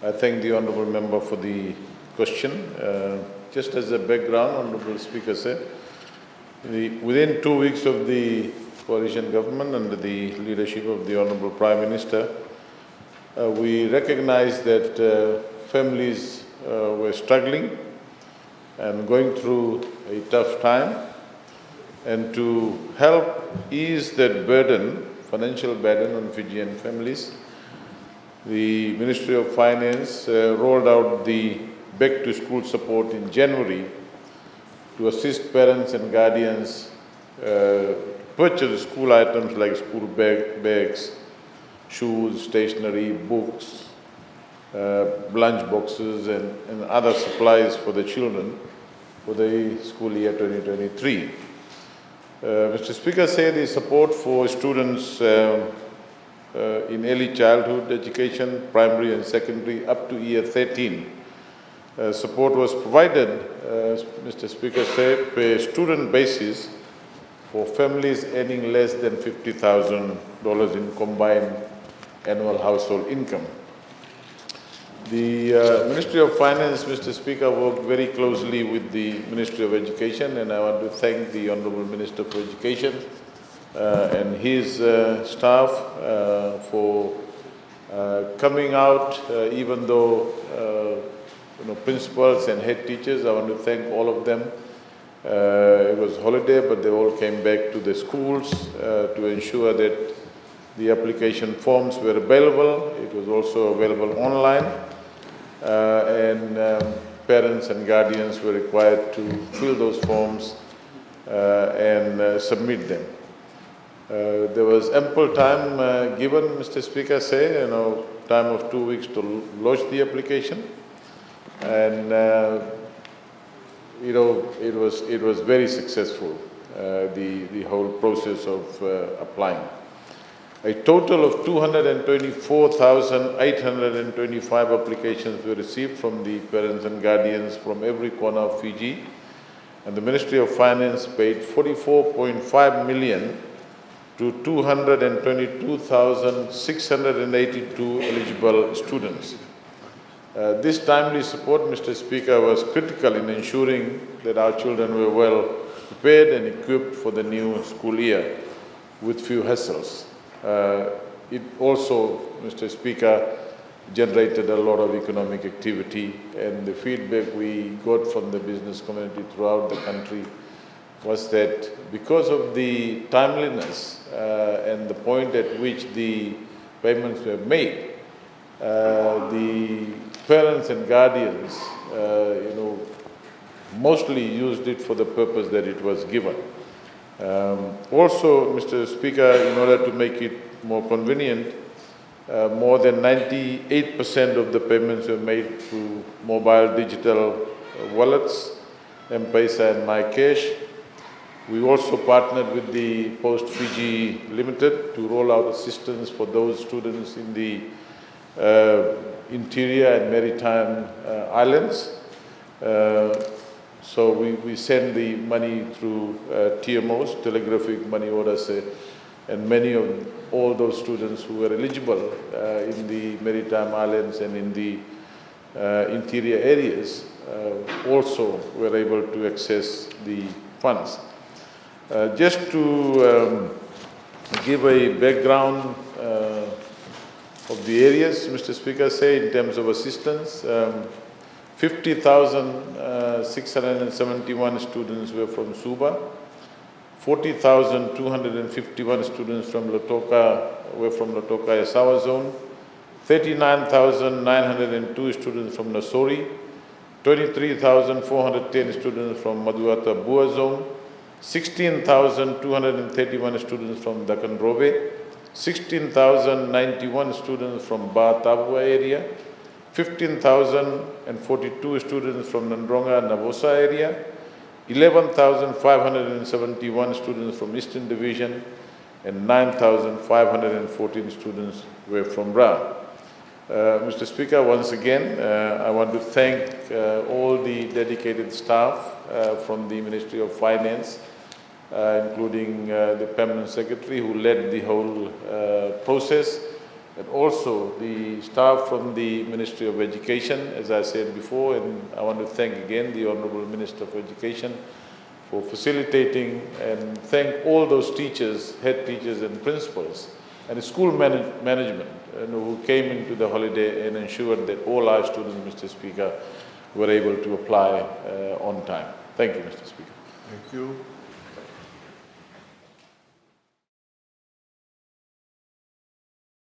I thank the Honourable Member for the question. Just as a background, Honourable Speaker said, within 2 weeks of the coalition government under the leadership of the Honourable Prime Minister, we recognized that families were struggling and going through a tough time, and to help ease that burden, financial burden on Fijian families, the Ministry of Finance rolled out the Back to School support in January to assist parents and guardians purchase school items like school bags, shoes, stationery, books, lunch boxes and other supplies for the children for the school year 2023. Mr. Speaker said the support for students in early childhood education, primary and secondary, up to year 13. Support was provided, Mr. Speaker said, per student basis for families earning less than $50,000 in combined annual household income. The Ministry of Finance, Mr. Speaker, worked very closely with the Ministry of Education, and I want to thank the Honourable Minister for Education and his staff for coming out, even though principals and head teachers, I want to thank all of them. It was holiday, but they all came back to the schools to ensure that the application forms were available. It was also available online, and parents and guardians were required to fill those forms and submit them. There was ample time given, Mr. Speaker said, time of 2 weeks to lodge the application, and it was very successful, the whole process of applying. A total of 224,825 applications were received from the parents and guardians from every corner of Fiji, and the Ministry of Finance paid 44.5 million to 222,682 eligible students. This timely support, Mr. Speaker, was critical in ensuring that our children were well prepared and equipped for the new school year with few hassles. It also, Mr. Speaker, generated a lot of economic activity, and the feedback we got from the business community throughout the country was that because of the timeliness and the point at which the payments were made, the parents and guardians, mostly used it for the purpose that it was given. Also, Mr. Speaker, in order to make it more convenient, more than 98% of the payments were made through mobile digital wallets, M-Pesa and MyCash. We also partnered with the Post Fiji Limited to roll out assistance for those students in the interior and maritime islands. So we send the money through TMOs, telegraphic money orders, and many of all those students who were eligible in the maritime islands and in the interior areas also were able to access the funds. Just to give a background of the areas, Mr. Speaker said, in terms of assistance, 50,671 students were from Suba, 40,251 students from Lautoka were from Lautoka Esawa zone, 39,902 students from Nasori, 23,410 students from Maduata Bua zone, 16,231 students from Dakanrove, 16,091 students from Ba Tabua area, 15,042 students from Nandronga Navosa area, 11,571 students from Eastern Division, and 9,514 students were from Ra. Mr. Speaker, once again, I want to thank all the dedicated staff from the Ministry of Finance, including the Permanent Secretary who led the whole process, and also the staff from the Ministry of Education, as I said before, and I want to thank again the Honourable Minister for Education for facilitating, and thank all those teachers, head teachers and principals and school management who came into the holiday and ensured that all our students, Mr. Speaker, were able to apply on time. Thank you, Mr. Speaker. Thank you.